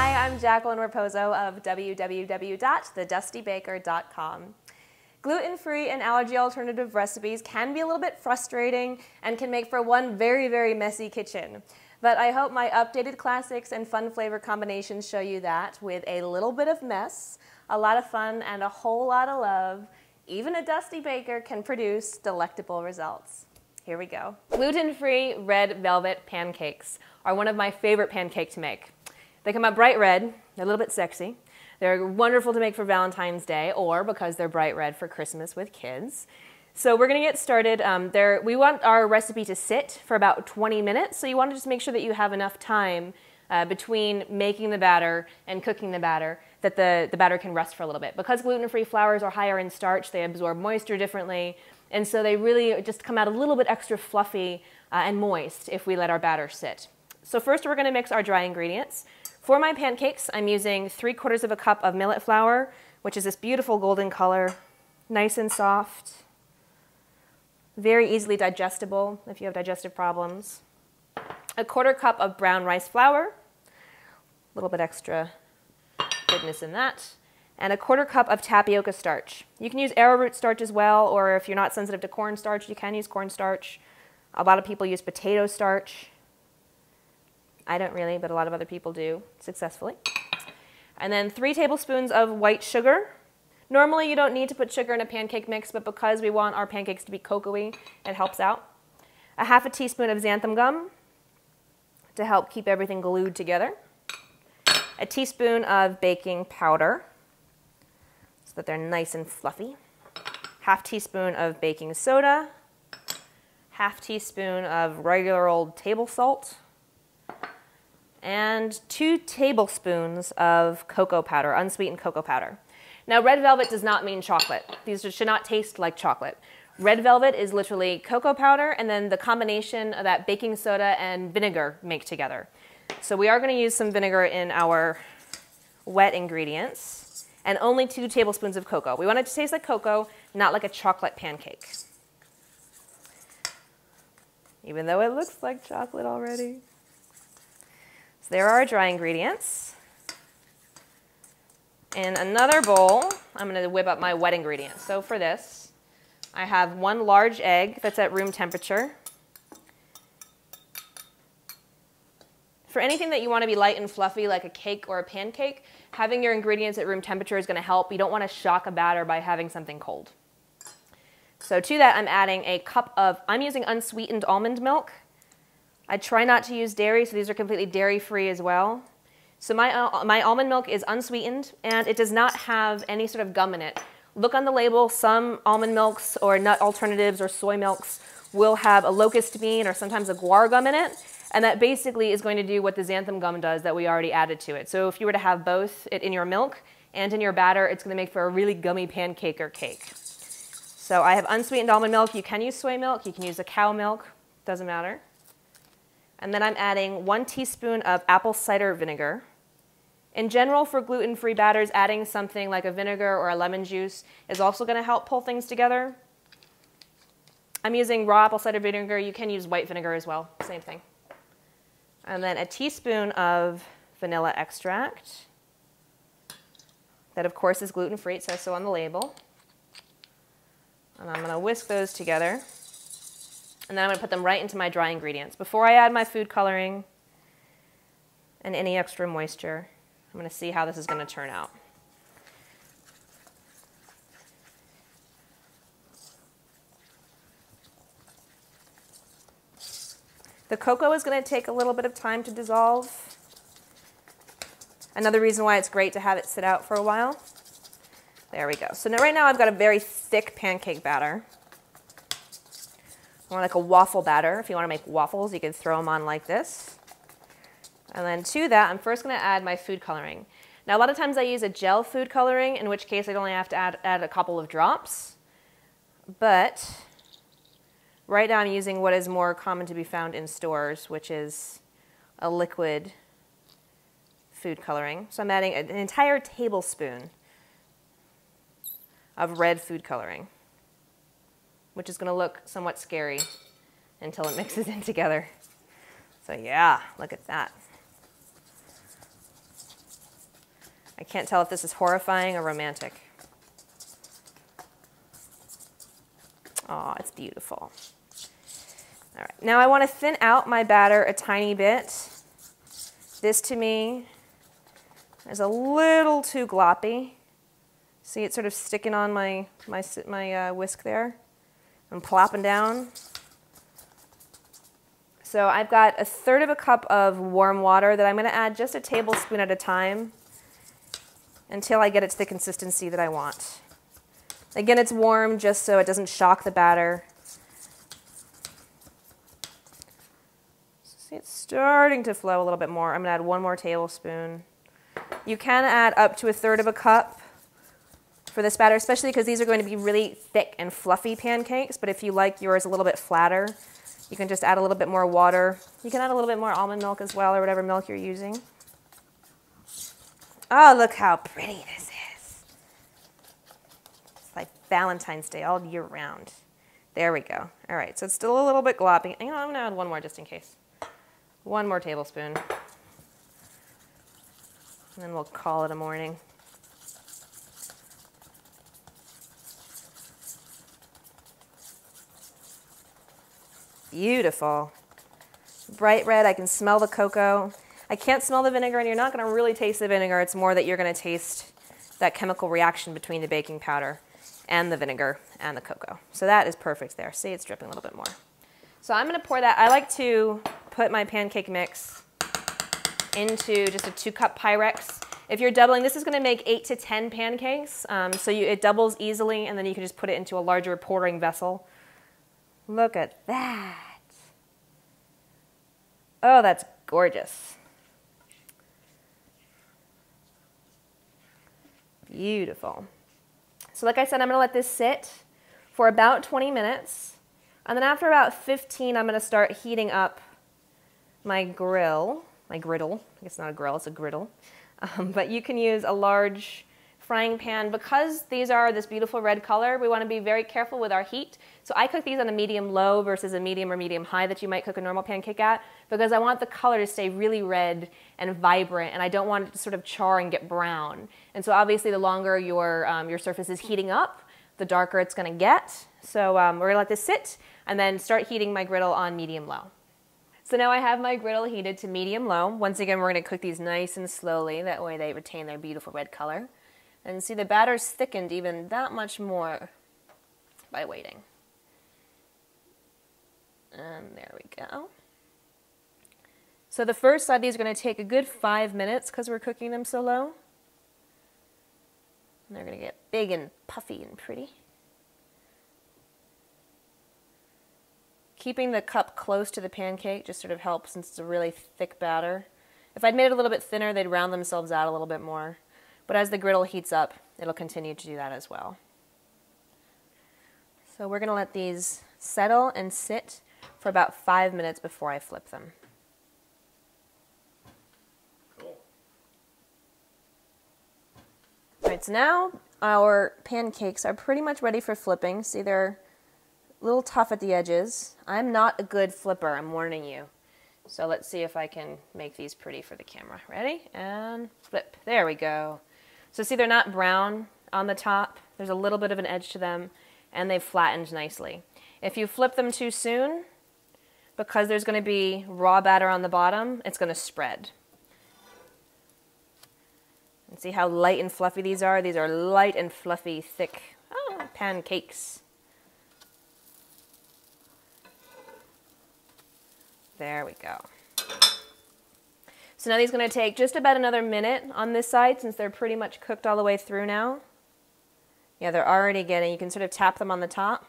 Hi, I'm Jacqueline Raposo of www.thedustybaker.com. Gluten-free and allergy-alternative recipes can be a little bit frustrating and can make for one very, very messy kitchen. But I hope my updated classics and fun flavor combinations show you that with a little bit of mess, a lot of fun, and a whole lot of love, even a dusty baker can produce delectable results. Here we go. Gluten-free red velvet pancakes are one of my favorite pancakes to make. They come out bright red, they're a little bit sexy. They're wonderful to make for Valentine's Day or because they're bright red for Christmas with kids. So we're gonna get started. We want our recipe to sit for about 20 minutes, so you want to just make sure that you have enough time between making the batter and cooking the batter that the batter can rest for a little bit. Because gluten-free flours are higher in starch, they absorb moisture differently, and so they really just come out a little bit extra fluffy and moist if we let our batter sit. So first we're gonna mix our dry ingredients. For my pancakes, I'm using 3/4 of a cup of millet flour, which is this beautiful golden color, nice and soft, very easily digestible if you have digestive problems. 1/4 cup of brown rice flour, a little bit extra goodness in that, and 1/4 cup of tapioca starch. You can use arrowroot starch as well, or if you're not sensitive to cornstarch, you can use cornstarch. A lot of people use potato starch. I don't really, but a lot of other people do successfully. And then 3 tablespoons of white sugar. Normally you don't need to put sugar in a pancake mix, but because we want our pancakes to be cocoa-y, it helps out. 1/2 teaspoon of xanthan gum to help keep everything glued together. 1 teaspoon of baking powder so that they're nice and fluffy. 1/2 teaspoon of baking soda. 1/2 teaspoon of regular old table salt. And 2 tablespoons of cocoa powder, unsweetened cocoa powder. Now, red velvet does not mean chocolate. These should not taste like chocolate. Red velvet is literally cocoa powder and then the combination of that baking soda and vinegar make together. So we are going to use some vinegar in our wet ingredients and only 2 tablespoons of cocoa. We want it to taste like cocoa, not like a chocolate pancake. Even though it looks like chocolate already. There are our dry ingredients. In another bowl, I'm going to whip up my wet ingredients. So for this, I have 1 large egg that's at room temperature. For anything that you want to be light and fluffy like a cake or a pancake, having your ingredients at room temperature is going to help. You don't want to shock a batter by having something cold. So to that, I'm adding a cup of, I'm using unsweetened almond milk. I try not to use dairy, so these are completely dairy-free as well. So my almond milk is unsweetened, and it does not have any sort of gum in it. Look on the label. Some almond milks or nut alternatives or soy milks will have a locust bean or sometimes a guar gum in it, and that basically is going to do what the xanthan gum does that we already added to it. So if you were to have both in your milk and in your batter, it's going to make for a really gummy pancake or cake. So I have unsweetened almond milk. You can use soy milk. You can use a cow milk. Doesn't matter. And then I'm adding 1 teaspoon of apple cider vinegar. In general, for gluten-free batters, adding something like a vinegar or a lemon juice is also going to help pull things together. I'm using raw apple cider vinegar. You can use white vinegar as well, same thing. And then 1 teaspoon of vanilla extract. That, of course, is gluten-free. It says so on the label. And I'm going to whisk those together. And then I'm going to put them right into my dry ingredients. Before I add my food coloring and any extra moisture, I'm going to see how this is going to turn out. The cocoa is going to take a little bit of time to dissolve. Another reason why it's great to have it sit out for a while. There we go. So now, right now I've got a very thick pancake batter. More like a waffle batter. If you want to make waffles, you can throw them on like this. And then to that, I'm first going to add my food coloring. Now, a lot of times I use a gel food coloring, in which case I'd only have to add a couple of drops. But right now I'm using what is more common to be found in stores, which is a liquid food coloring. So I'm adding an entire tablespoon of red food coloring, which is going to look somewhat scary until it mixes in together. So yeah, look at that. I can't tell if this is horrifying or romantic. Oh, it's beautiful. All right, now I want to thin out my batter a tiny bit. This to me is a little too gloppy. See, it's sort of sticking on my whisk there. I'm plopping down. So I've got 1/3 cup of warm water that I'm going to add just a tablespoon at a time until I get it to the consistency that I want. Again, it's warm just so it doesn't shock the batter. See, it's starting to flow a little bit more. I'm going to add 1 more tablespoon. You can add up to 1/3 cup for this batter, especially because these are going to be really thick and fluffy pancakes. But if you like yours a little bit flatter, you can just add a little bit more water. You can add a little bit more almond milk as well, or whatever milk you're using. Oh, look how pretty this is. It's like Valentine's Day all year round. There we go. All right, so it's still a little bit gloppy. Hang on, I'm gonna add 1 more just in case. 1 more tablespoon. And then we'll call it a morning. Beautiful. Bright red, I can smell the cocoa. I can't smell the vinegar, and you're not going to really taste the vinegar. It's more that you're going to taste that chemical reaction between the baking powder and the vinegar and the cocoa. So that is perfect there. See, it's dripping a little bit more. So I'm going to pour that. I like to put my pancake mix into just a 2-cup Pyrex. If you're doubling, this is going to make 8 to 10 pancakes. So it doubles easily, and then you can just put it into a larger pouring vessel. Look at that. Oh, that's gorgeous. Beautiful. So like I said, I'm going to let this sit for about 20 minutes. And then after about 15, I'm going to start heating up my griddle. I guess it's not a grill, it's a griddle. But you can use a large frying pan. Because these are this beautiful red color, we want to be very careful with our heat. So I cook these on a medium-low versus a medium or medium-high that you might cook a normal pancake at, because I want the color to stay really red and vibrant, and I don't want it to sort of char and get brown. And so obviously the longer your surface is heating up, the darker it's going to get. So we're going to let this sit and then start heating my griddle on medium-low. So now I have my griddle heated to medium-low. Once again, we're going to cook these nice and slowly. That way they retain their beautiful red color. And see, the batter's thickened even that much more by waiting. And there we go. So the first side, these are going to take a good 5 minutes because we're cooking them so low. And they're going to get big and puffy and pretty. Keeping the cup close to the pancake just sort of helps since it's a really thick batter. If I'd made it a little bit thinner, they'd round themselves out a little bit more. But as the griddle heats up, it'll continue to do that as well. So we're going to let these settle and sit for about 5 minutes before I flip them. Cool. All right, so now our pancakes are pretty much ready for flipping. See, they're a little tough at the edges. I'm not a good flipper, I'm warning you. So let's see if I can make these pretty for the camera. Ready? And flip. There we go. So see, they're not brown on the top. There's a little bit of an edge to them, and they've flattened nicely. If you flip them too soon, because there's going to be raw batter on the bottom, it's going to spread. And see how light and fluffy these are? These are light and fluffy, thick pancakes. There we go. So now these are going to take just about another minute on this side since they're pretty much cooked all the way through now. Yeah, they're already getting, you can sort of tap them on the top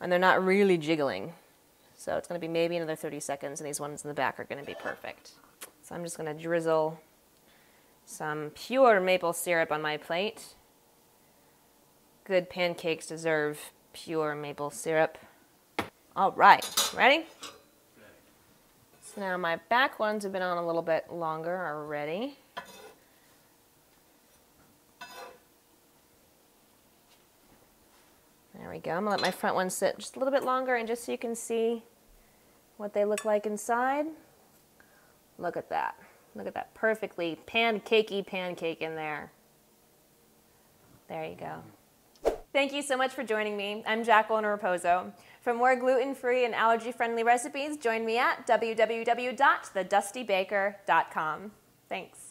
and they're not really jiggling. So it's going to be maybe another 30 seconds and these ones in the back are going to be perfect. So I'm just going to drizzle some pure maple syrup on my plate. Good pancakes deserve pure maple syrup. All right, ready? So now my back ones have been on a little bit longer already. There we go. I'm going to let my front ones sit just a little bit longer, and just so you can see what they look like inside. Look at that. Look at that perfectly pancakey pancake in there. There you go. Thank you so much for joining me. I'm Jacqueline Raposo. For more gluten-free and allergy-friendly recipes, join me at www.thedustybaker.com. Thanks.